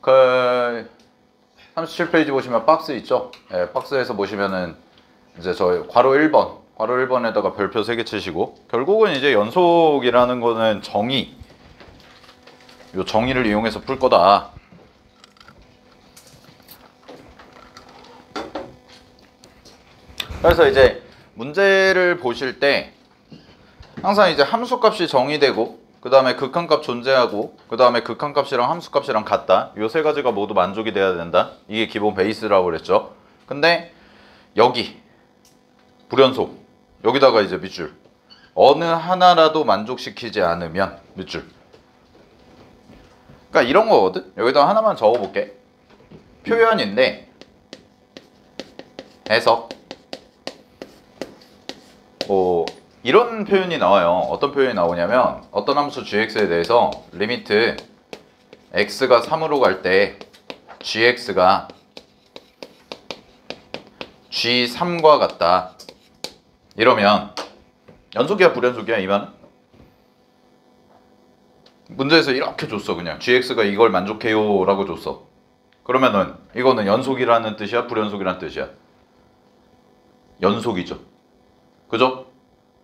그 37페이지 보시면 박스 있죠? 예, 박스에서 보시면은 이제 저 괄호 1번에다가 별표 3개 치시고, 결국은 이제 연속이라는 거는 정의, 요 정의를 이용해서 풀 거다. 그래서 이제 문제를 보실 때 항상 이제 함수값이 정의되고, 그 다음에 극한값 존재하고, 그 다음에 극한값이랑 함수값이랑 같다, 요 세 가지가 모두 만족이 돼야 된다. 이게 기본 베이스라고 그랬죠. 근데 여기 불연속, 여기다가 이제 밑줄, 어느 하나라도 만족시키지 않으면 밑줄. 그러니까 이런 거거든. 여기다 하나만 적어볼게. 표현인데 해석, 이런 표현이 나와요. 어떤 표현이 나오냐면, 어떤 함수 gx에 대해서 리미트 x가 3으로 갈 때 gx가 g3과 같다. 이러면 연속이야 불연속이야? 이 말은 문제에서 이렇게 줬어. 그냥 gx가 이걸 만족해요 라고 줬어. 그러면은 이거는 연속이라는 뜻이야 불연속이라는 뜻이야? 연속이죠. 그죠?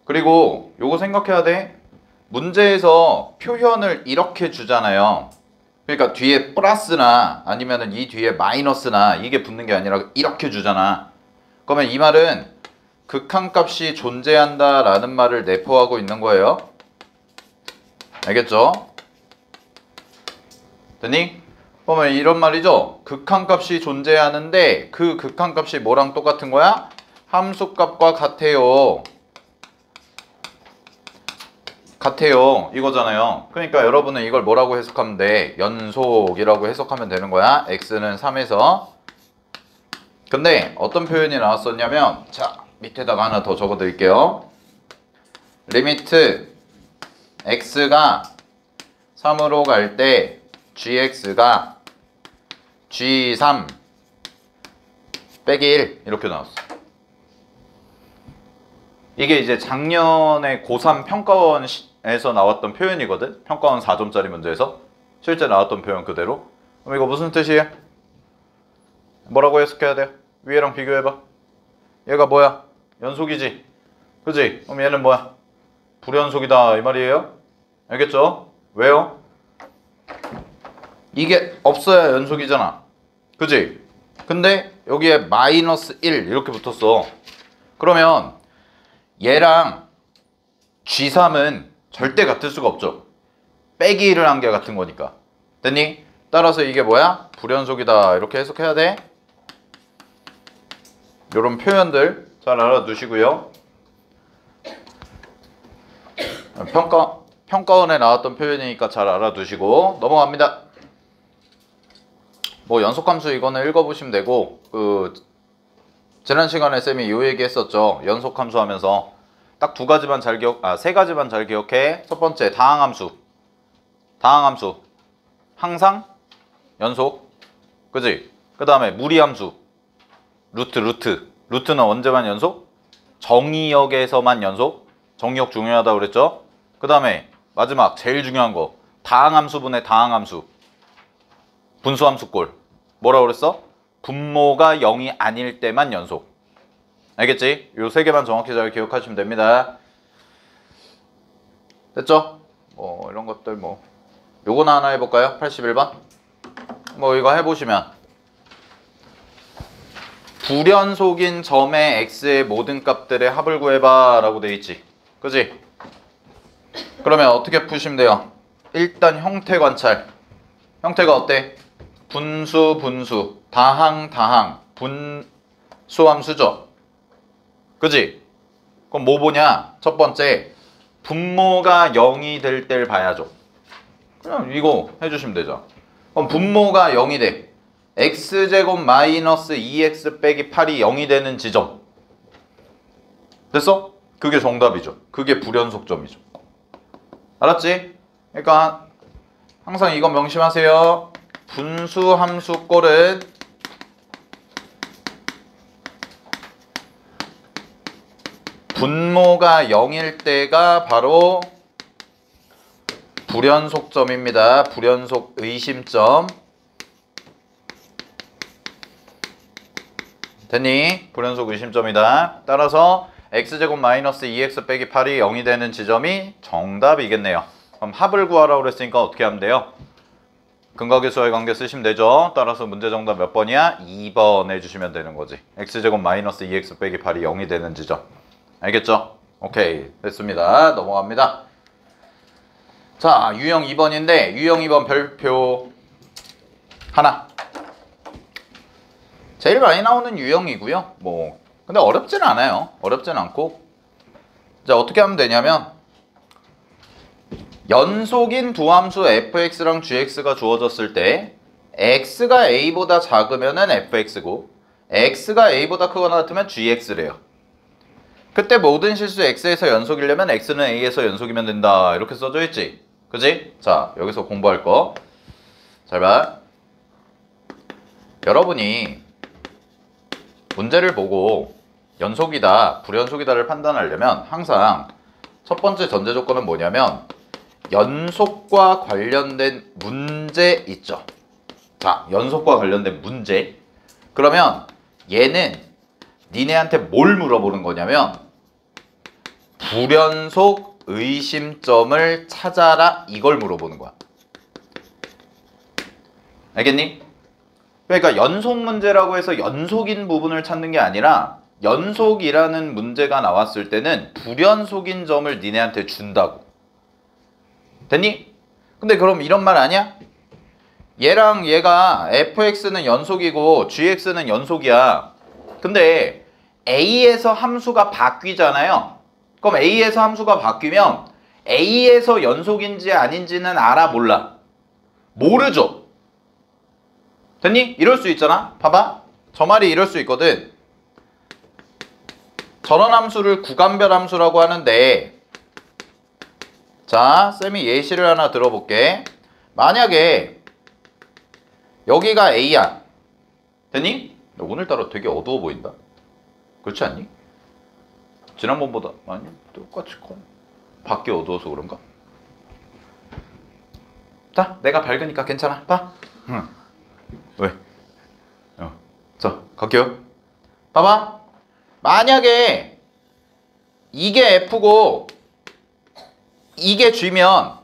그리고 요거 생각해야 돼. 문제에서 표현을 이렇게 주잖아요. 그러니까 뒤에 플러스나 아니면은 이 뒤에 마이너스나 이게 붙는 게 아니라 이렇게 주잖아. 그러면 이 말은 극한값이 존재한다 라는 말을 내포하고 있는 거예요. 알겠죠? 됐니? 그러면 이런 말이죠. 극한값이 존재하는데 그 극한값이 뭐랑 똑같은 거야? 함수값과 같아요. 같아요 이거잖아요. 그러니까 여러분은 이걸 뭐라고 해석하면 돼? 연속이라고 해석하면 되는 거야. x는 3에서. 근데 어떤 표현이 나왔었냐면, 자 밑에다가 하나 더 적어 드릴게요. 리미트 x가 3으로 갈 때 gx가 g3 빼기 1 이렇게 나왔어. 이게 이제 작년에 고3 평가원에서 나왔던 표현이거든. 평가원 4점짜리 문제에서 실제 나왔던 표현 그대로. 그럼 이거 무슨 뜻이에요? 뭐라고 해석해야 돼요? 위에랑 비교해봐. 얘가 뭐야? 연속이지? 그지? 그럼 얘는 뭐야? 불연속이다 이 말이에요. 알겠죠? 왜요? 이게 없어야 연속이잖아. 그지? 근데 여기에 마이너스 1 이렇게 붙었어. 그러면 얘랑 G3은 절대 같을 수가 없죠. 빼기 1을 한 게 같은 거니까. 됐니? 따라서 이게 뭐야? 불연속이다 이렇게 해석해야 돼. 요런 표현들 잘 알아두시고요. 평가원에 나왔던 표현이니까 잘 알아두시고 넘어갑니다. 뭐 연속함수 이거는 읽어보시면 되고, 지난 시간에 쌤이 요 얘기 했었죠. 연속함수 하면서 딱 세 가지만 잘 기억해. 첫 번째 다항함수 항상 연속, 그지? 그 다음에 무리함수 루트는 언제만 연속? 정의역에서만 연속. 정의역 중요하다고 그랬죠. 그 다음에 마지막 제일 중요한 거 다항함수분의 다항함수 분수함수꼴 뭐라고 그랬어? 분모가 0이 아닐 때만 연속. 알겠지? 요 세 개만 정확히 잘 기억하시면 됩니다. 됐죠? 뭐 이런 것들 뭐 요거나 하나 해볼까요? 81번 뭐 이거 해보시면 불연속인 점의 x의 모든 값들의 합을 구해봐 라고 돼 있지. 그지? 그러면 어떻게 푸시면 돼요? 일단 형태 관찰. 형태가 어때? 분수 다항 분수함수죠. 그지? 그럼 뭐 보냐? 첫 번째 분모가 0이 될 때를 봐야죠. 그냥 이거 해주시면 되죠. 그럼 분모가 0이 돼. x제곱 마이너스 2x 빼기 8이 0이 되는 지점. 됐어? 그게 정답이죠. 그게 불연속점이죠. 알았지? 그러니까 항상 이건 명심하세요. 분수함수꼴은 분모가 0일 때가 바로 불연속점입니다. 불연속 의심점. 됐니? 불연속 의심점이다. 따라서 x제곱 마이너스 2x 빼기 8이 0이 되는 지점이 정답이겠네요. 그럼 합을 구하라고 그랬으니까 어떻게 하면 돼요? 근각의 수와의 관계 쓰시면 되죠. 따라서 문제 정답 몇 번이야? 2번 해주시면 되는 거지. x제곱 마이너스 2x 빼기 8이 0이 되는 지점. 알겠죠? 오케이, 됐습니다. 넘어갑니다. 자, 유형 2번인데 유형 2번 별표 하나. 제일 많이 나오는 유형이고요. 뭐 근데 어렵진 않아요. 어렵진 않고. 자, 어떻게 하면 되냐면 연속인 두 함수 fx랑 gx가 주어졌을 때 x가 a보다 작으면은 fx고 x가 a보다 크거나 같으면 gx래요. 그때 모든 실수 x에서 연속이려면 x는 a에서 연속이면 된다. 이렇게 써져 있지. 그지? 자, 여기서 공부할 거. 잘 봐. 여러분이 문제를 보고 연속이다, 불연속이다를 판단하려면 항상 첫 번째 전제 조건은 뭐냐면 연속과 관련된 문제 있죠. 자, 연속과 관련된 문제. 그러면 얘는 니네한테 뭘 물어보는 거냐면 불연속 의심점을 찾아라, 이걸 물어보는 거야. 알겠니? 그러니까 연속 문제라고 해서 연속인 부분을 찾는 게 아니라 연속이라는 문제가 나왔을 때는 불연속인 점을 니네한테 준다고. 됐니? 근데 그럼 이런 말 아니야? 얘랑 얘가 fx는 연속이고 gx는 연속이야. 근데 a에서 함수가 바뀌잖아요. 그럼 a에서 함수가 바뀌면 a에서 연속인지 아닌지는 알아, 몰라? 모르죠. 됐니? 이럴 수 있잖아. 봐봐. 저 말이 이럴 수 있거든. 저런 함수를 구간별 함수라고 하는데, 자, 쌤이 예시를 하나 들어볼게. 만약에 여기가 a야. 됐니? 오늘따라 되게 어두워 보인다. 그렇지 않니? 지난번보다 아니 똑같이 커. 밖이 어두워서 그런가? 자, 내가 밝으니까 괜찮아. 봐. 응. 왜? 자, 갈게요. 봐봐. 만약에 이게 F고 이게 G면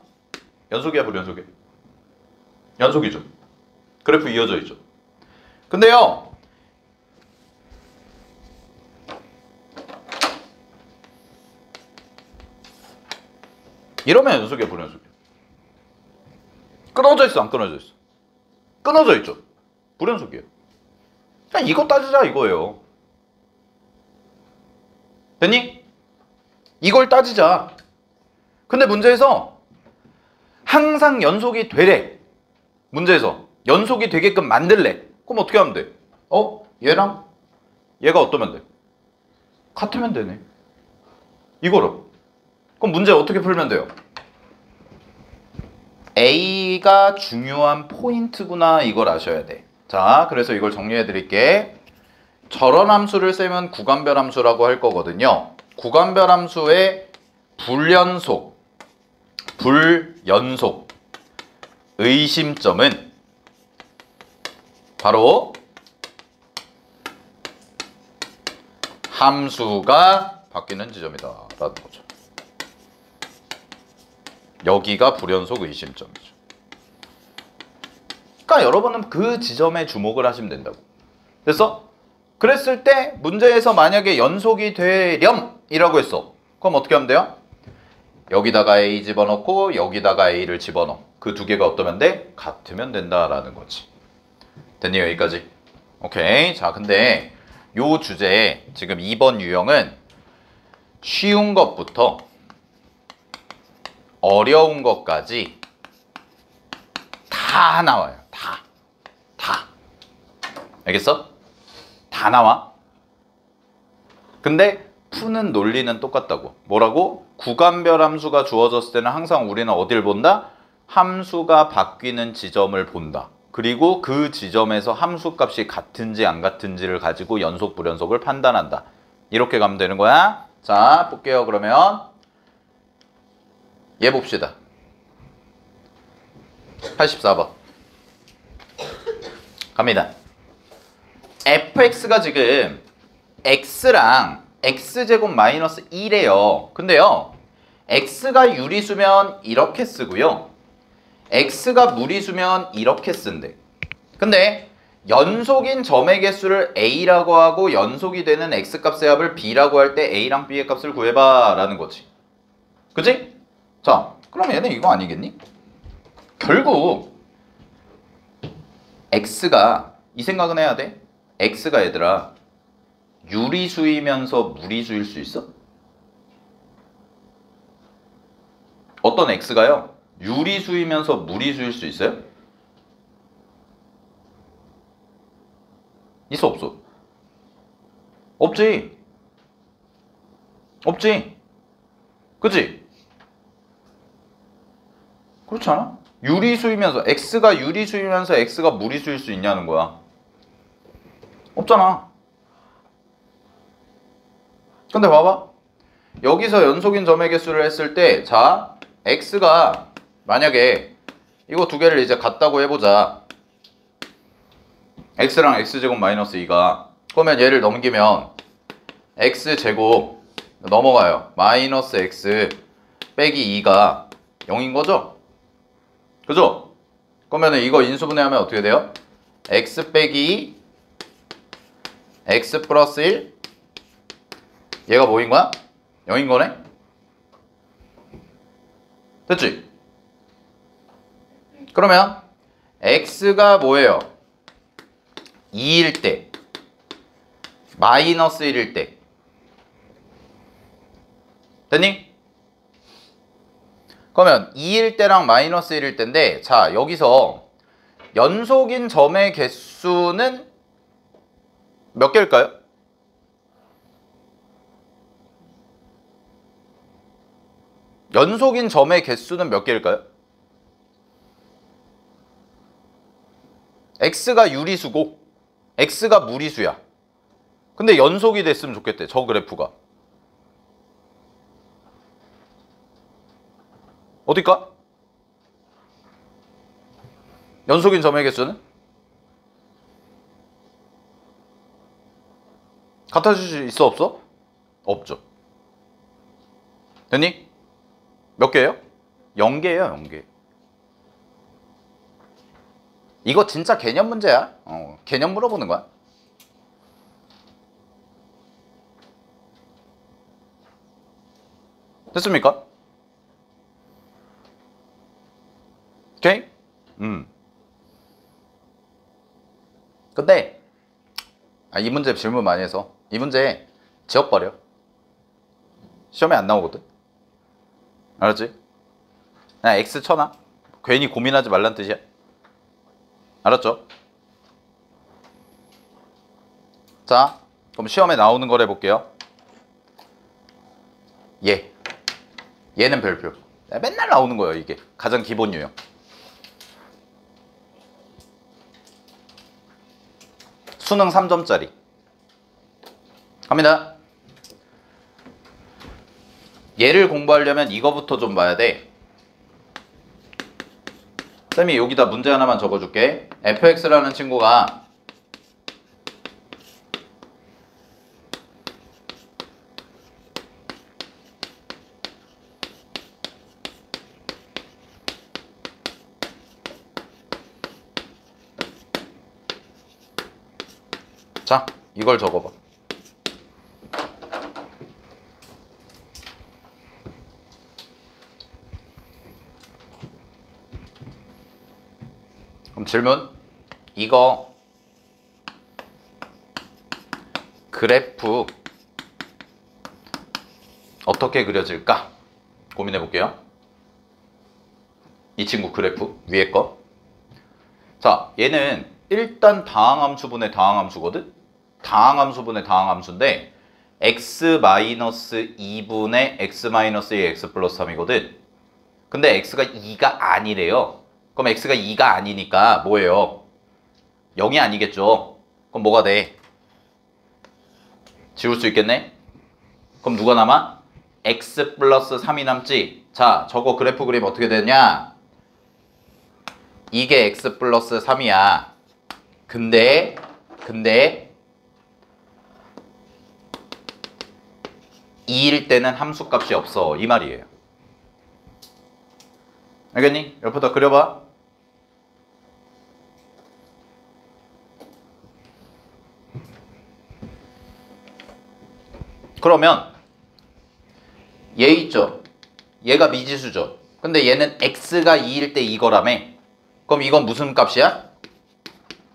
연속이야, 불연속이야? 연속이죠. 그래프 이어져 있죠. 근데요, 이러면 연속이야, 불연속이야? 끊어져 있어, 안 끊어져 있어? 끊어져 있죠. 불연속이에요. 그냥 이거 따지자 이거예요. 됐니? 이걸 따지자. 근데 문제에서 항상 연속이 되래. 문제에서 연속이 되게끔 만들래. 그럼 어떻게 하면 돼? 얘랑 얘가 어떠면 돼? 같으면 되네. 이거로. 그럼 문제 어떻게 풀면 돼요? A가 중요한 포인트구나, 이걸 아셔야 돼. 자, 그래서 이걸 정리해 드릴게. 저런 함수를 쌤은 구간별 함수라고 할 거거든요. 구간별 함수의 불연속 의심점은 바로 함수가 바뀌는 지점이다 라는 거죠. 여기가 불연속 의심점이죠. 그러니까 여러분은 그 지점에 주목을 하시면 된다고. 그래서 그랬을 때 문제에서 만약에 연속이 되렴이라고 했어. 그럼 어떻게 하면 돼요? 여기다가 A 집어넣고 여기다가 A를 집어넣어. 그 두 개가 어떠면 돼? 같으면 된다라는 거지. 됐니? 여기까지? 오케이. 자, 근데 요 주제에 지금 2번 유형은 쉬운 것부터 어려운 것까지 다 나와요. 다. 알겠어? 다 나와. 근데 푸는 논리는 똑같다고. 뭐라고? 구간별 함수가 주어졌을 때는 항상 우리는 어딜 본다? 함수가 바뀌는 지점을 본다. 그리고 그 지점에서 함수 값이 같은지 안 같은지를 가지고 연속 불연속을 판단한다. 이렇게 가면 되는 거야. 자, 볼게요. 그러면 얘 봅시다. 84번 갑니다. fx가 지금 x랑 x제곱 마이너스 1이에요. 근데요, x가 유리수면 이렇게 쓰고요, x가 무리수면 이렇게 쓴대. 근데 연속인 점의 개수를 a라고 하고 연속이 되는 x값의 합을 b라고 할 때 a랑 b의 값을 구해봐 라는 거지. 그치? 자, 그럼 얘는 이거 아니겠니? 결국 x가, 이 생각은 해야 돼. x가 얘들아 유리수이면서 무리수일 수 있어? 어떤 x가요? 유리수이면서 무리수일 수 있어요? 있어 없어? 없지. 없지. 그치? 그렇지 않아? 유리수이면서 x가 유리수이면서 x가 무리수일 수 있냐는 거야. 없잖아. 근데 봐봐, 여기서 연속인 점의 개수를 했을 때, 자, x가 만약에 이거 두 개를 이제 같다고 해보자. x랑 x제곱 마이너스 2가, 그러면 얘를 넘기면 x제곱 넘어가요. 마이너스 x 빼기 2가 0인 거죠? 그죠? 그러면 이거 인수분해하면 어떻게 돼요? x 빼기 2 x 플러스 1, 얘가 뭐인 거야? 0인 거네? 됐지? 그러면 x가 뭐예요? 2일 때, 마이너스 1일 때. 됐니? 그러면 2일 때랑 마이너스 1일 때인데, 자, 여기서 연속인 점의 개수는 몇 개일까요? 연속인 점의 개수는 몇 개일까요? x가 유리수고 x가 무리수야. 근데 연속이 됐으면 좋겠대, 저 그래프가. 어딜까? 연속인 점의 개수는? 같아질 수 있어 없어? 없죠. 됐니? 몇 개예요? 0개예요, 0개. 이거 진짜 개념 문제야. 개념 물어보는 거야. 됐습니까? 오케이? 근데 이 문제 질문 많이 해서 이 문제 지워버려. 시험에 안 나오거든. 알았지? 그냥 X 쳐놔. 괜히 고민하지 말란 뜻이야. 알았죠? 자, 그럼 시험에 나오는 걸 해볼게요. 얘는 별표. 맨날 나오는 거예요. 이게 가장 기본 유형. 수능 3점짜리 갑니다. 얘를 공부하려면 이거부터 좀 봐야 돼. 쌤이 여기다 문제 하나만 적어줄게. fx라는 친구가 자, 이걸 적어봐. 그럼 질문. 이거 그래프 어떻게 그려질까? 고민해 볼게요. 이 친구 그래프 위에 거. 자, 얘는 일단 다항함수분의 다항함수거든. 다항함수분의 다항함수인데 x-2분의 x-2 x 플러스 3이거든. 근데 x가 2가 아니래요. 그럼 x가 2가 아니니까 뭐예요? 0이 아니겠죠. 그럼 뭐가 돼? 지울 수 있겠네? 그럼 누가 남아? x 플러스 3이 남지. 자, 저거 그래프 그림 어떻게 되냐? 이게 x 플러스 3이야. 근데 2일 때는 함수값이 없어 이 말이에요. 알겠니? 옆에다 그려봐. 그러면 얘 있죠? 얘가 미지수죠? 근데 얘는 x가 2일 때 이거라며. 그럼 이건 무슨 값이야?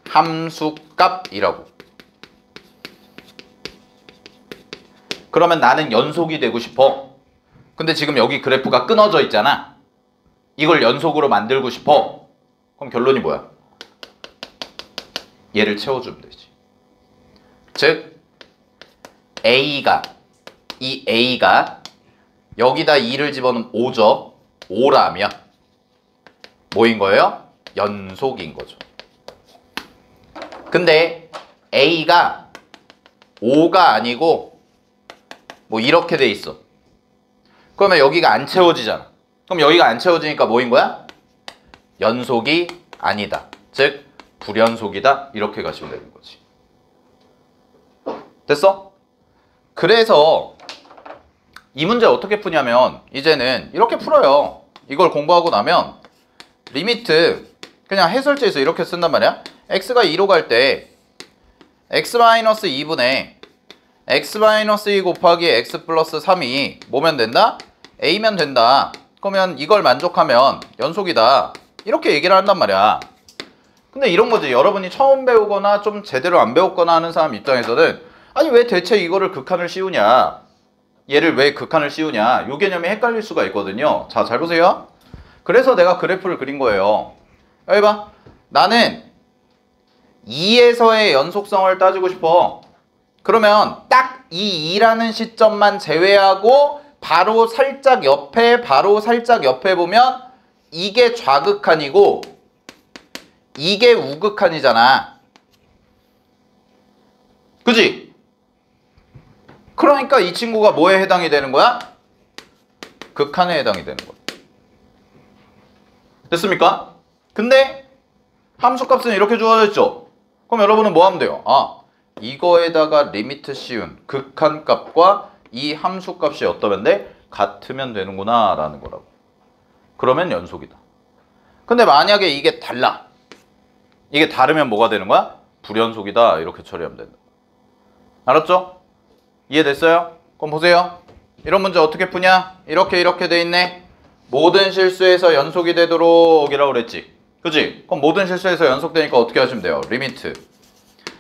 함수값이라고. 그러면 나는 연속이 되고 싶어. 근데 지금 여기 그래프가 끊어져 있잖아. 이걸 연속으로 만들고 싶어. 그럼 결론이 뭐야? 얘를 채워주면 되지. 즉 이 A가 여기다 2를 집어넣으면 5죠. 5라면 뭐인 거예요? 연속인 거죠. 근데 A가 5가 아니고 뭐 이렇게 돼 있어. 그러면 여기가 안 채워지잖아. 그럼 여기가 안 채워지니까 뭐인 거야? 연속이 아니다. 즉 불연속이다. 이렇게 가시면 되는 거지. 됐어? 그래서 이 문제 어떻게 푸냐면 이제는 이렇게 풀어요. 이걸 공부하고 나면 리미트 그냥 해설지에서 이렇게 쓴단 말이야. x가 2로 갈 때 x-2분의 x-2 곱하기 x 플러스 3이 뭐면 된다? a면 된다. 그러면 이걸 만족하면 연속이다. 이렇게 얘기를 한단 말이야. 근데 이런 거지. 여러분이 처음 배우거나 좀 제대로 안 배웠거나 하는 사람 입장에서는 아니 왜 대체 이거를 극한을 씌우냐, 얘를 왜 극한을 씌우냐, 요 개념이 헷갈릴 수가 있거든요. 자, 잘 보세요. 그래서 내가 그래프를 그린 거예요. 여기 봐. 나는 2에서의 연속성을 따지고 싶어. 그러면 딱 이 2라는 시점만 제외하고 바로 살짝 옆에 보면 이게 좌극한이고 이게 우극한이잖아. 그지? 그러니까 이 친구가 뭐에 해당이 되는 거야? 극한에 해당이 되는 거야. 됐습니까? 근데 함수값은 이렇게 주어져 있죠? 그럼 여러분은 뭐 하면 돼요? 아, 이거에다가 리미트 씌운 극한값과 이 함수값이 어떠면 돼? 같으면 되는구나 라는 거라고. 그러면 연속이다. 근데 만약에 이게 달라. 이게 다르면 뭐가 되는 거야? 불연속이다. 이렇게 처리하면 된다. 알았죠? 이해됐어요? 그럼 보세요. 이런 문제 어떻게 푸냐? 이렇게 돼 있네. 모든 실수에서 연속이 되도록 이라고 그랬지. 그치? 그럼 모든 실수에서 연속되니까 어떻게 하시면 돼요? 리미트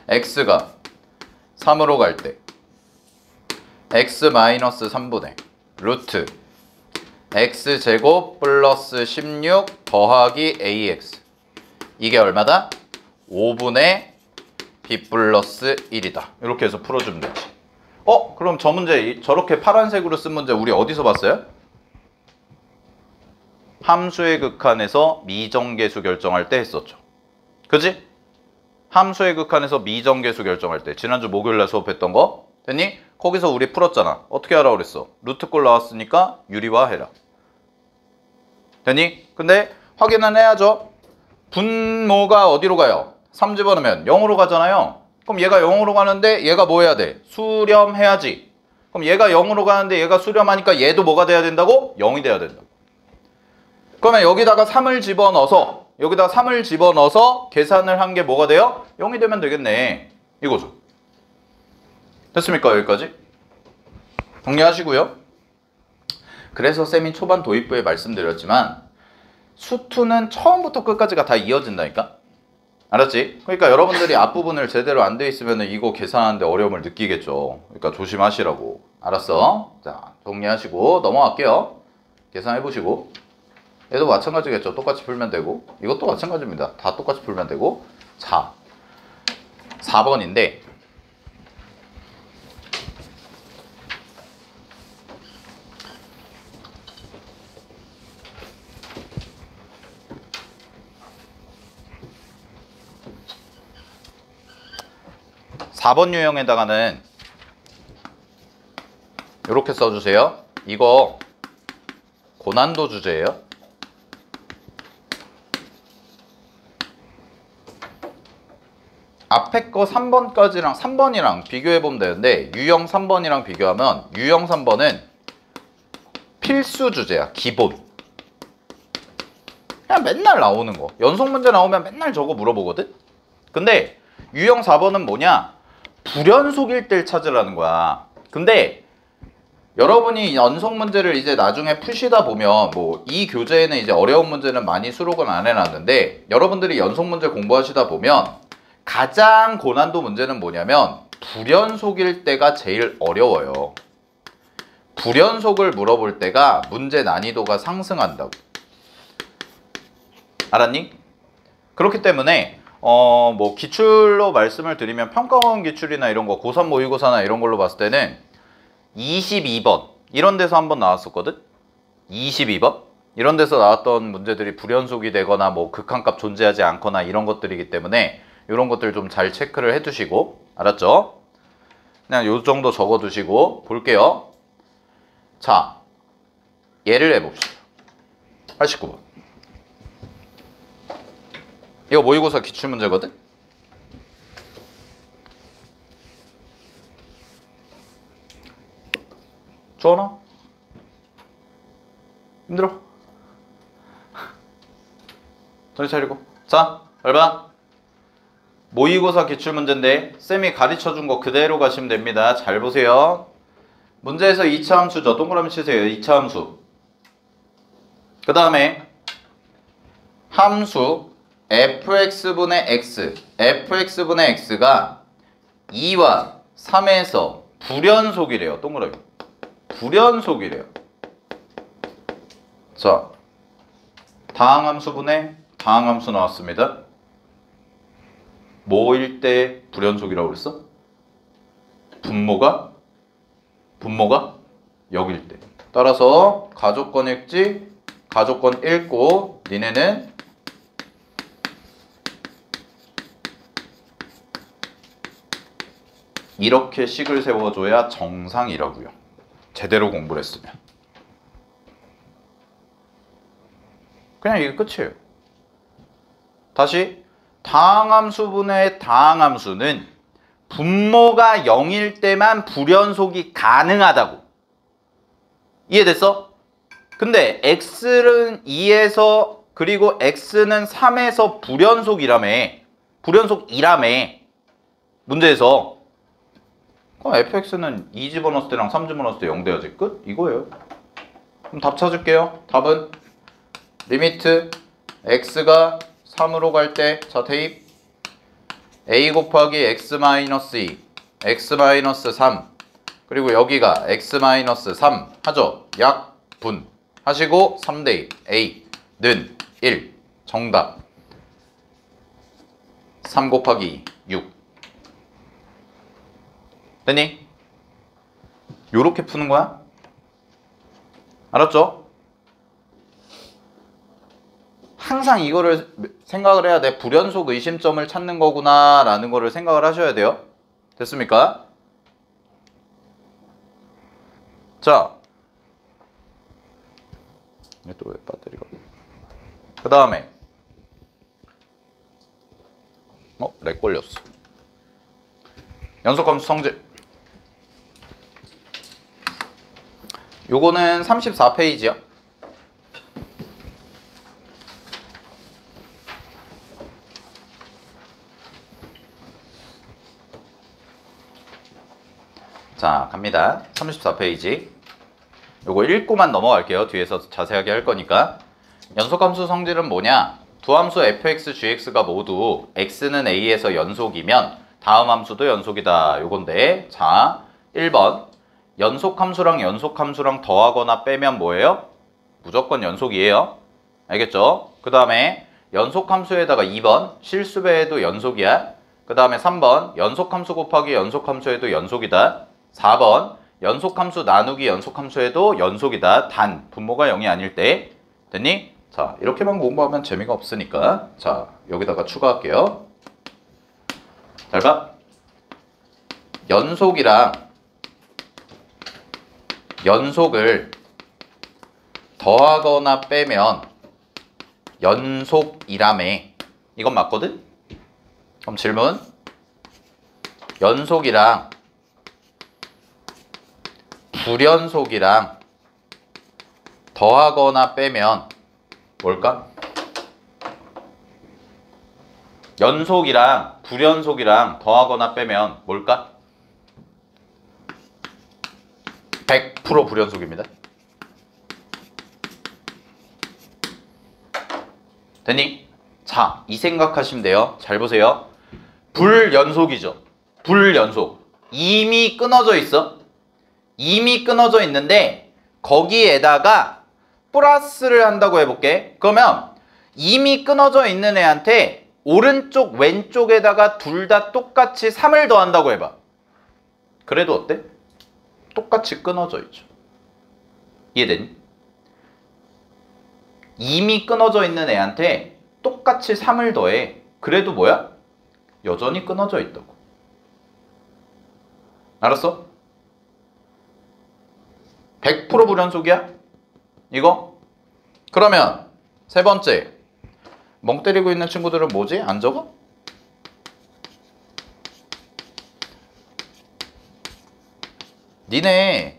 x가 3으로 갈 때 x-3분의 루트 x제곱 플러스 16 더하기 ax. 이게 얼마다? 5분의 b 플러스 1이다. 이렇게 해서 풀어주면 되지. 그럼 저 문제 저렇게 파란색으로 쓴 문제 우리 어디서 봤어요? 함수의 극한에서 미정계수 결정할 때 했었죠. 그지? 함수의 극한에서 미정계수 결정할 때 지난주 목요일날 수업했던 거 됐니? 거기서 우리 풀었잖아. 어떻게 하라고 그랬어? 루트꼴 나왔으니까 유리화해라. 됐니? 근데 확인은 해야죠. 분모가 어디로 가요? 3 집어넣으면 0으로 가잖아요. 그럼 얘가 0으로 가는데 얘가 뭐 해야 돼? 수렴해야지. 그럼 얘가 0으로 가는데 얘가 수렴하니까 얘도 뭐가 돼야 된다고? 0이 돼야 된다. 그러면 여기다가 3을 집어넣어서 계산을 한 게 뭐가 돼요? 0이 되면 되겠네. 이거죠. 됐습니까? 여기까지? 정리하시고요. 그래서 쌤이 초반 도입부에 말씀드렸지만 수투는 처음부터 끝까지가 다 이어진다니까? 알았지? 그러니까 여러분들이 앞부분을 제대로 안 돼 있으면 이거 계산하는데 어려움을 느끼겠죠. 그러니까 조심하시라고. 알았어? 자, 정리하시고 넘어갈게요. 계산해보시고. 얘도 마찬가지겠죠. 똑같이 풀면 되고 이것도 마찬가지입니다. 다 똑같이 풀면 되고. 자, 4번인데 4번 유형에다가는 이렇게 써주세요. 이거 고난도 주제예요. 앞에 거 3번까지랑 3번이랑 비교해보면 되는데 유형 3번이랑 비교하면 유형 3번은 필수 주제야. 기본. 그냥 맨날 나오는 거. 연속 문제 나오면 맨날 저거 물어보거든? 근데 유형 4번은 뭐냐? 불연속일 때를 찾으라는 거야. 근데 여러분이 연속 문제를 이제 나중에 푸시다 보면 뭐 이 교재에는 이제 어려운 문제는 많이 수록은 안 해놨는데 여러분들이 연속 문제 공부하시다 보면 가장 고난도 문제는 뭐냐면 불연속일 때가 제일 어려워요. 불연속을 물어볼 때가 문제 난이도가 상승한다고. 알았니? 그렇기 때문에 뭐 기출로 말씀을 드리면 평가원 기출이나 이런 거 고3 모의고사나 이런 걸로 봤을 때는 22번 이런 데서 한번 나왔었거든? 22번? 이런 데서 나왔던 문제들이 불연속이 되거나 뭐 극한값 존재하지 않거나 이런 것들이기 때문에 이런 것들 좀 잘 체크를 해두시고 알았죠? 그냥 요 정도 적어두시고 볼게요. 자, 예를 해봅시다. 89번. 이거 모의고사 기출문제거든? 주원아? 힘들어? 정신 차리고. 자, 잘 봐. 모의고사 기출문제인데 쌤이 가르쳐준 거 그대로 가시면 됩니다. 잘 보세요. 문제에서 2차 함수죠. 동그라미 치세요. 2차 함수. 그 다음에 함수 fx분의 x, fx분의 x가 2와 3에서 불연속이래요. 동그라미. 불연속이래요. 자, 다항함수분의 다항함수 나왔습니다. 뭐일 때 불연속이라고 그랬어? 분모가 0일 때. 따라서 가조건 읽지, 가조건 읽고 니네는 이렇게 식을 세워줘야 정상이라고요. 제대로 공부를 했으면. 그냥 이게 끝이에요. 다시 다항함수분의 다항함수는 분모가 0일 때만 불연속이 가능하다고. 이해됐어? 근데 x는 2에서 그리고 x는 3에서 불연속이라며. 불연속이라며. 문제에서. 그럼 fx는 2 집어넣었을 때랑 3 집어넣었을 때 0 돼야지. 끝? 이거예요. 그럼 답 찾을게요. 답은 리미트 x가 3으로 갈 때, 자 대입 a 곱하기 x-2, x-3 그리고 여기가 x-3 하죠. 약분 하시고 3대입 a는 1 정답 3 곱하기 6 됐니? 요렇게 푸는 거야? 알았죠? 항상 이거를 생각을 해야 돼. 불연속 의심점을 찾는 거구나 라는 거를 생각을 하셔야 돼요. 됐습니까? 자, 또 왜 배터리가 그 다음에 렉 걸렸어. 연속함수 성질. 요거는 34페이지요. 자, 갑니다. 34페이지. 요거 읽고만 넘어갈게요. 뒤에서 자세하게 할 거니까. 연속함수 성질은 뭐냐? 두 함수 fx, gx가 모두 x는 a에서 연속이면 다음 함수도 연속이다. 요건데, 자, 1번. 연속함수랑 연속함수랑 더하거나 빼면 뭐예요? 무조건 연속이에요. 알겠죠? 그 다음에 연속함수에다가 2번. 실수배에도 연속이야. 그 다음에 3번. 연속함수 곱하기 연속함수에도 연속이다. 4번 연속함수 나누기 연속함수에도 연속이다. 단 분모가 0이 아닐 때. 됐니? 자, 이렇게만 공부하면 재미가 없으니까 자, 여기다가 추가할게요. 잘 봐. 연속을 더하거나 빼면 연속이라며. 이건 맞거든? 그럼 질문. 연속이랑 불연속이랑 더하거나 빼면 뭘까? 연속이랑 불연속이랑 더하거나 빼면 뭘까? 100% 불연속입니다. 됐니? 자, 이 생각하시면 돼요. 잘 보세요. 불연속이죠. 불연속. 이미 끊어져 있어. 이미 끊어져 있는데 거기에다가 플러스를 한다고 해볼게. 그러면 이미 끊어져 있는 애한테 오른쪽 왼쪽에다가 둘 다 똑같이 3을 더한다고 해봐. 그래도 어때? 똑같이 끊어져 있죠. 이해되니? 이미 끊어져 있는 애한테 똑같이 3을 더해. 그래도 뭐야? 여전히 끊어져 있다고. 알았어? 100% 불연속이야? 이거? 그러면 세 번째, 멍 때리고 있는 친구들은 뭐지? 안 적어? 니네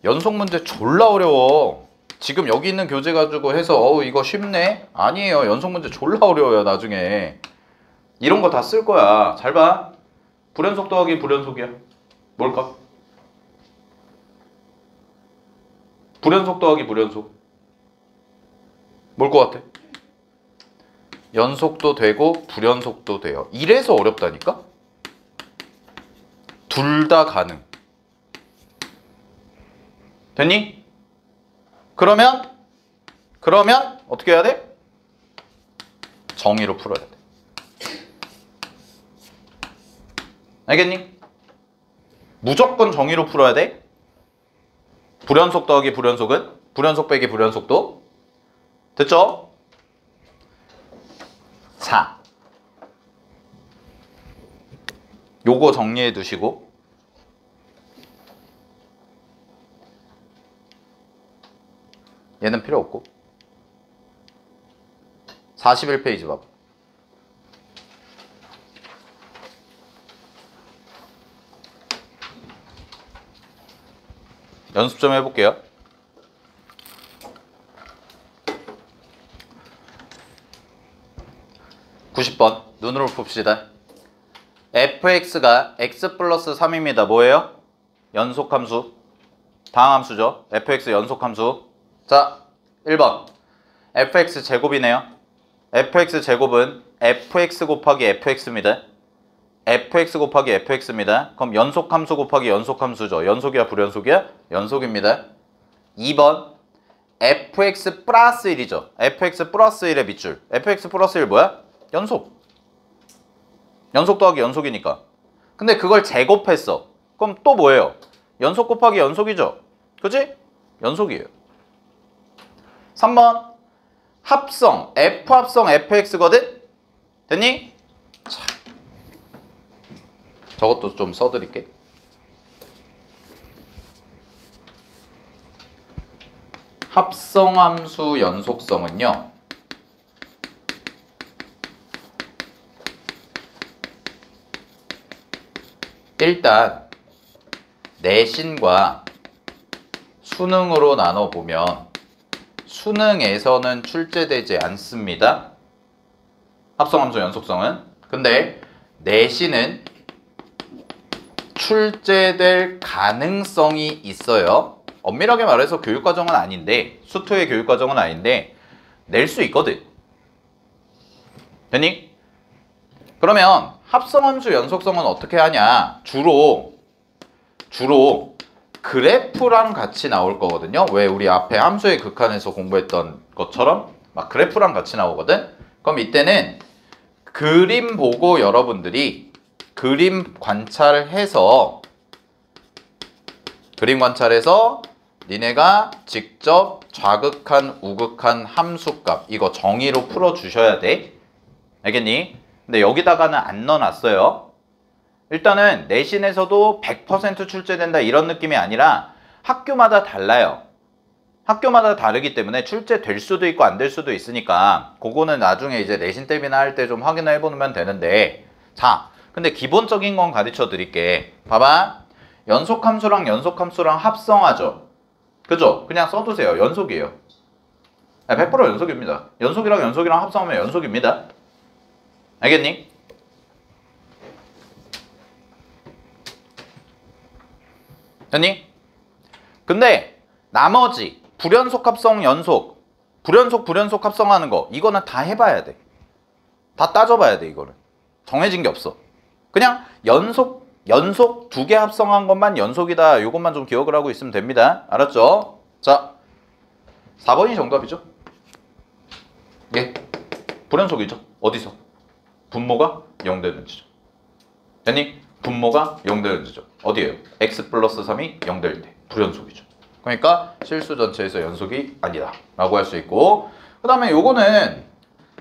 연속 문제 졸라 어려워. 지금 여기 있는 교재 가지고 해서 이거 쉽네? 아니에요. 연속 문제 졸라 어려워요. 나중에 이런 거 다 쓸 거야. 잘 봐. 불연속 더하기 불연속이야. 뭘까? 불연속 더하기 불연속 뭘 것 같아? 연속도 되고 불연속도 돼요. 이래서 어렵다니까? 둘 다 가능. 됐니? 그러면 어떻게 해야 돼? 정의로 풀어야 돼. 알겠니? 무조건 정의로 풀어야 돼. 불연속 더하기 불연속은 불연속 빼기 불연속도. 됐죠? 자, 요거 정리해 두시고 얘는 필요 없고 41페이지 봐봐. 연습 좀 해볼게요. (90번) 눈으로 풉시다. fx가 x 플러스 3입니다. 뭐예요? 연속함수. 다항함수죠. fx 연속함수. 자, 1번 fx 제곱이네요. fx 제곱은 fx 곱하기 fx입니다. fx 곱하기 fx입니다. 그럼 연속함수 곱하기 연속함수죠. 연속이야 불연속이야? 연속입니다. 2번 fx 플러스 1이죠. fx 플러스 1의 밑줄. fx 플러스 1 뭐야? 연속. 연속 더하기 연속이니까. 근데 그걸 제곱했어. 그럼 또 뭐예요? 연속 곱하기 연속이죠. 그치? 연속이에요. 3번 합성 f 합성 fx거든? 됐니? 자, 저것도 좀 써드릴게. 합성함수 연속성은요, 일단 내신과 수능으로 나눠보면 수능에서는 출제되지 않습니다. 합성함수 연속성은. 근데 내신은 출제될 가능성이 있어요. 엄밀하게 말해서 교육과정은 아닌데, 수투의 교육과정은 아닌데 낼 수 있거든. 됐니? 그러면 합성함수 연속성은 어떻게 하냐? 주로 그래프랑 같이 나올 거거든요. 왜 우리 앞에 함수의 극한에서 공부했던 것처럼 막 그래프랑 같이 나오거든. 그럼 이때는 그림 보고 여러분들이 그림 관찰해서 니네가 직접 좌극한 우극한 함수값 이거 정의로 풀어주셔야 돼. 알겠니? 근데 여기다가는 안 넣어놨어요. 일단은 내신에서도 100% 출제된다 이런 느낌이 아니라 학교마다 달라요. 학교마다 다르기 때문에 출제될 수도 있고 안 될 수도 있으니까 그거는 나중에 이제 내신 대비나 할 때 좀 확인을 해보면 되는데, 자, 근데 기본적인 건 가르쳐 드릴게. 봐봐. 연속함수랑 연속함수랑 합성하죠. 그죠? 그냥 써두세요. 연속이에요. 100% 연속입니다. 연속이랑 연속이랑 합성하면 연속입니다. 알겠니? 됐니? 근데 나머지 불연속 합성 연속, 불연속 합성하는 거 이거는 다 해봐야 돼. 다 따져봐야 돼. 이거는 정해진 게 없어. 그냥 연속 두 개 합성한 것만 연속이다. 이것만 좀 기억을 하고 있으면 됩니다. 알았죠? 자, 4번이 정답이죠. 예, 불연속이죠. 어디서? 분모가 0되는 지점. 됐니? 분모가 0되는 지점. 어디예요? x 플러스 3이 0될 때 불연속이죠. 그러니까 실수 전체에서 연속이 아니다 라고 할 수 있고, 그 다음에 요거는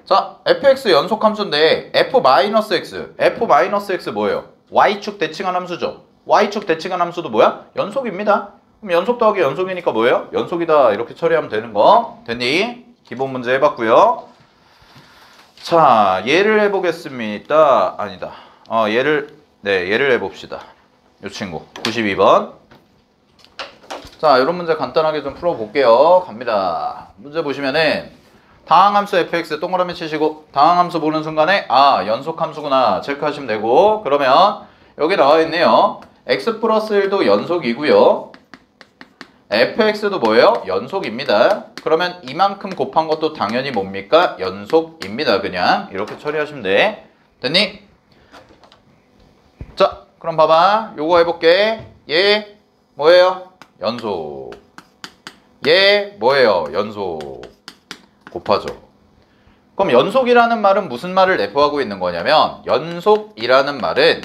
자, fx 연속함수인데 f-x 뭐예요? y축 대칭한 함수죠. y축 대칭한 함수도 뭐야? 연속입니다. 그럼 연속 더하기 연속이니까 뭐예요? 연속이다 이렇게 처리하면 되는 거. 됐니? 기본 문제 해봤고요. 자, 얘를 해보겠습니다. 아니다. 얘를 해봅시다. 요 친구 92번. 자, 이런 문제 간단하게 좀 풀어볼게요. 갑니다. 문제 보시면은 다항함수 fx 동그라미 치시고 다항함수 보는 순간에 연속함수구나 체크하시면 되고, 그러면 여기 나와 있네요. x 플러스 1도 연속이고요. fx도 뭐예요? 연속입니다. 그러면 이만큼 곱한 것도 당연히 뭡니까? 연속입니다. 그냥 이렇게 처리하시면 돼. 됐니? 자, 그럼 봐봐. 요거 해볼게. 얘 뭐예요? 연속. 얘 뭐예요? 연속. 곱하죠. 그럼 연속이라는 말은 무슨 말을 내포하고 있는 거냐면, 연속이라는 말은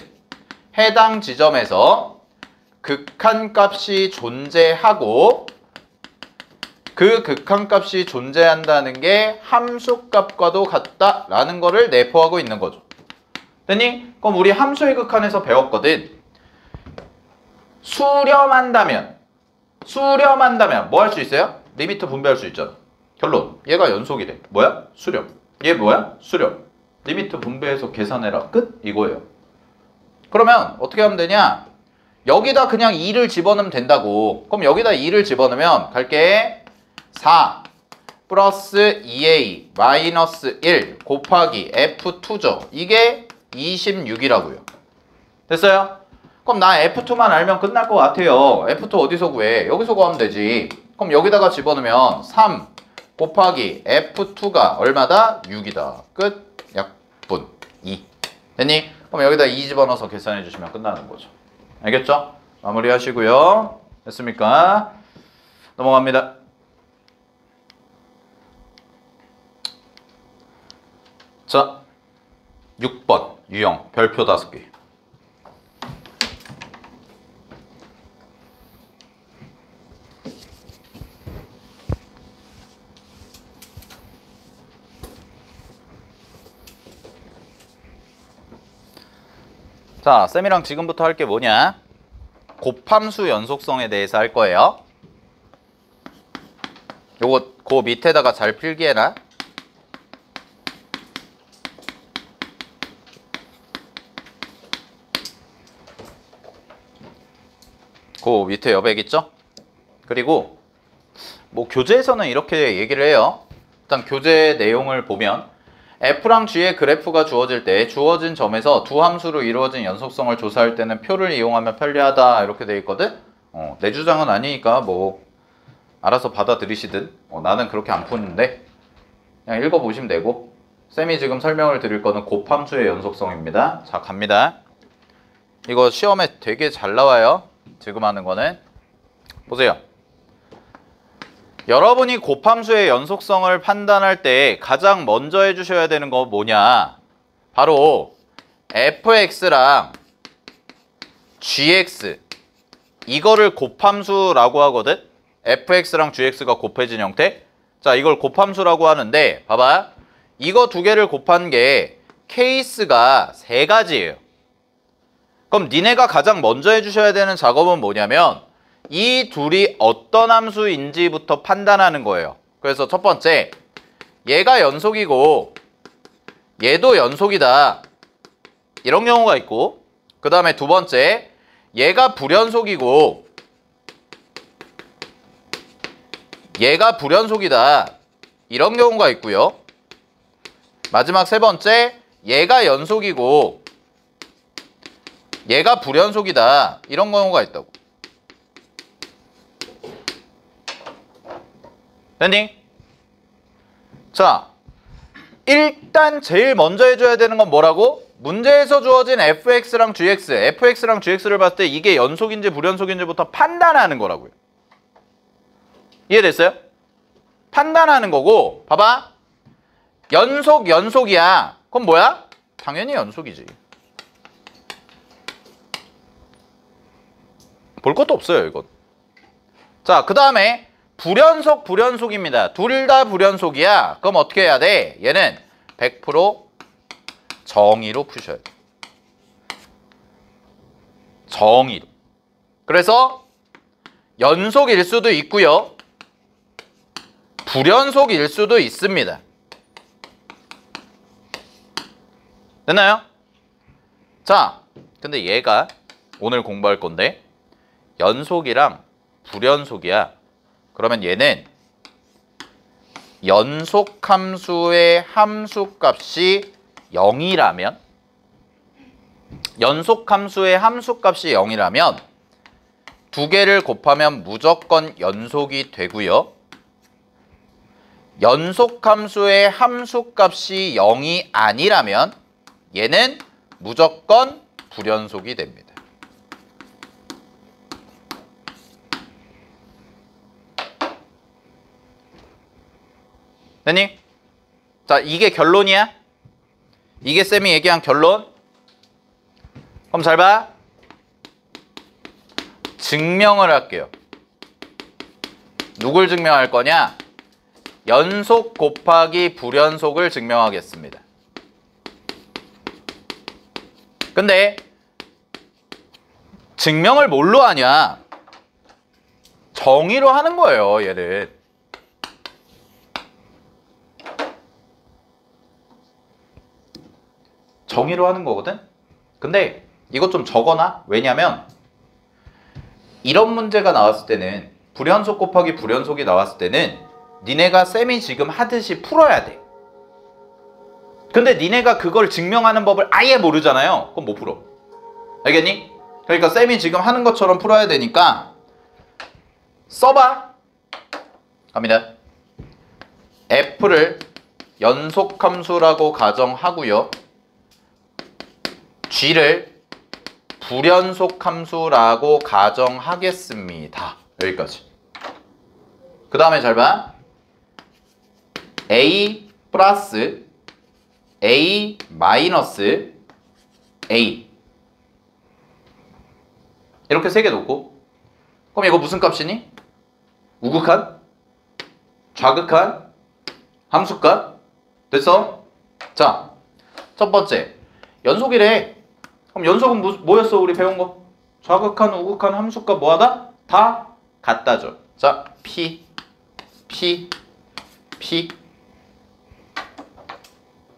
해당 지점에서 극한값이 존재하고 그 극한값이 존재한다는 게 함수값과도 같다라는 거를 내포하고 있는 거죠. 됐니? 그럼 우리 함수의 극한에서 배웠거든. 수렴한다면 뭐 할 수 있어요? 리미트 분배할 수 있잖아. 결론, 얘가 연속이래. 뭐야? 수렴. 얘 뭐야? 수렴. 리미트 분배해서 계산해라. 끝? 이거예요. 그러면 어떻게 하면 되냐? 여기다 그냥 2를 집어넣으면 된다고. 그럼 여기다 2를 집어넣으면 갈게. 4 플러스 2a 마이너스 1 곱하기 f2죠. 이게 26이라고요. 됐어요? 그럼 나 f2만 알면 끝날 것 같아요. f2 어디서 구해? 여기서 구하면 되지. 그럼 여기다가 집어넣으면 3 곱하기 f2가 얼마다? 6이다. 끝. 약분 2. 됐니? 그럼 여기다 2 집어넣어서 계산해 주시면 끝나는 거죠. 알겠죠? 마무리 하시고요. 됐습니까? 넘어갑니다. 자, 6번 유형 별표 5개. 자, 쌤이랑 지금부터 할 게 뭐냐? 곱함수 연속성에 대해서 할 거예요. 요거 그 밑에다가 잘 필기해놔. 그 밑에 여백 있죠? 그리고 뭐 교재에서는 이렇게 얘기를 해요. 일단 교재 내용을 보면 f랑 g의 그래프가 주어질 때 주어진 점에서 두 함수로 이루어진 연속성을 조사할 때는 표를 이용하면 편리하다 이렇게 돼 있거든. 내 주장은 아니니까 뭐 알아서 받아들이시든. 나는 그렇게 안 푸는데 그냥 읽어보시면 되고, 쌤이 지금 설명을 드릴 거는 곱함수의 연속성입니다. 자, 갑니다. 이거 시험에 되게 잘 나와요. 지금 하는 거는 보세요. 여러분이 곱함수의 연속성을 판단할 때 가장 먼저 해주셔야 되는 거 뭐냐? 바로 fx랑 gx, 이거를 곱함수라고 하거든? fx랑 gx가 곱해진 형태? 자, 이걸 곱함수라고 하는데 봐봐. 이거 두 개를 곱한 게 케이스가 3가지예요. 그럼 니네가 가장 먼저 해주셔야 되는 작업은 뭐냐면 이 둘이 어떤 함수인지부터 판단하는 거예요. 그래서 첫 번째, 얘가 연속이고 얘도 연속이다. 이런 경우가 있고, 그 다음에 두 번째, 얘가 불연속이고 얘가 불연속이다. 이런 경우가 있고요. 마지막 세 번째, 얘가 연속이고 얘가 불연속이다. 이런 경우가 있다고. 됐니? 자, 일단 제일 먼저 해줘야 되는 건 뭐라고? 문제에서 주어진 fx랑 gx를 봤을 때 이게 연속인지 불연속인지부터 판단하는 거라고요. 이해됐어요? 판단하는 거고, 봐봐. 연속이야. 그럼 뭐야? 당연히 연속이지. 볼 것도 없어요, 이건. 자, 그 다음에 불연속입니다. 둘 다 불연속이야. 그럼 어떻게 해야 돼? 얘는 100% 정의로 푸셔야 돼. 정의로. 그래서 연속일 수도 있고요. 불연속일 수도 있습니다. 됐나요? 자, 근데 얘가 오늘 공부할 건데 연속이랑 불연속이야. 그러면 얘는 연속함수의 함수값이 0이라면 두 개를 곱하면 무조건 연속이 되고요. 연속함수의 함수값이 0이 아니라면 얘는 무조건 불연속이 됩니다. 됐니? 자, 이게 결론이야? 이게 쌤이 얘기한 결론? 그럼 잘 봐. 증명을 할게요. 누굴 증명할 거냐? 연속 곱하기 불연속을 증명하겠습니다. 근데 증명을 뭘로 하냐? 정의로 하는 거예요, 얘를. 정의로 하는 거거든? 근데 이것 좀 적어놔. 왜냐면 이런 문제가 나왔을 때는 불연속 곱하기 불연속이 나왔을 때는 니네가 쌤이 지금 하듯이 풀어야 돼. 근데 니네가 그걸 증명하는 법을 아예 모르잖아요. 그럼 못 풀어. 알겠니? 그러니까 쌤이 지금 하는 것처럼 풀어야 되니까 써봐. 갑니다. f를 연속함수라고 가정하고요. g를 불연속함수라고 가정하겠습니다. 여기까지. 그 다음에 잘 봐. a 플러스 a 마이너스 a 이렇게 세 개 놓고, 그럼 이거 무슨 값이니? 우극한? 좌극한? 함수값? 됐어? 자, 첫 번째 연속이래. 그럼 연속은 뭐였어? 우리 배운 거? 좌극한, 우극한, 함수값 뭐하다? 다 갖다줘. 자, p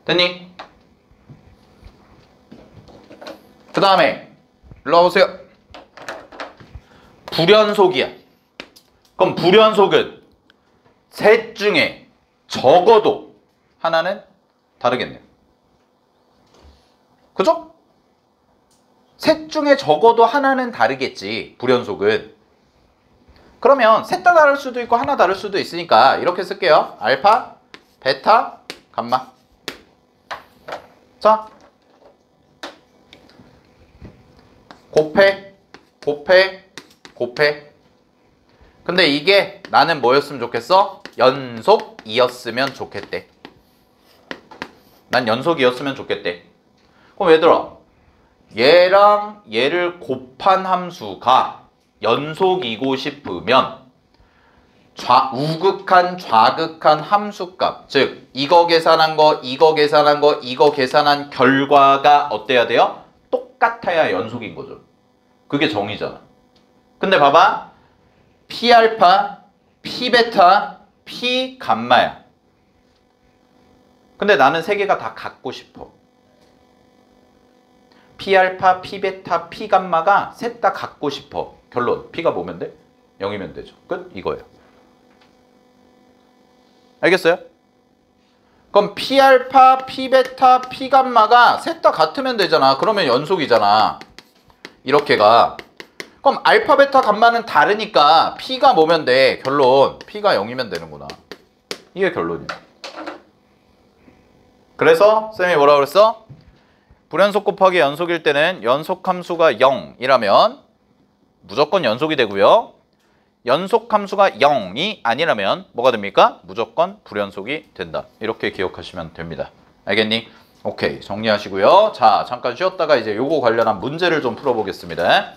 됐니? 그 다음에 일로 와보세요. 불연속이야. 그럼 불연속은 셋 중에 적어도 하나는 다르겠네요. 그죠? 셋 중에 적어도 하나는 다르겠지, 불연속은. 그러면 셋 다 다를 수도 있고 하나 다를 수도 있으니까 이렇게 쓸게요. 알파, 베타, 감마. 자, 곱해. 근데 이게 나는 뭐였으면 좋겠어? 연속이었으면 좋겠대. 난 연속이었으면 좋겠대. 그럼 얘들아, 얘랑 얘를 곱한 함수가 연속이고 싶으면 우극한, 좌극한 함수값, 즉 이거 계산한 거, 이거 계산한 거, 이거 계산한 결과가 어때야 돼요? 똑같아야 연속인 거죠. 그게 정의잖아. 근데 봐봐. P알파, P베타, P감마야. 근데 나는 세 개가 다 갖고 싶어. P알파, P베타, P감마가 셋 다 갖고 싶어. 결론. P가 뭐면 돼? 0이면 되죠. 끝? 이거예요. 알겠어요? 그럼 P알파, P베타, P감마가 셋 다 같으면 되잖아. 그러면 연속이잖아. 이렇게가. 그럼 알파, 베타, 감마는 다르니까 P가 뭐면 돼? 결론. P가 0이면 되는구나. 이게 결론이야. 그래서 쌤이 뭐라 그랬어? 불연속 곱하기 연속일 때는 연속함수가 0이라면 무조건 연속이 되고요. 연속함수가 0이 아니라면 뭐가 됩니까? 무조건 불연속이 된다. 이렇게 기억하시면 됩니다. 알겠니? 오케이, 정리하시고요. 자, 잠깐 쉬었다가 이제 요거 관련한 문제를 좀 풀어보겠습니다.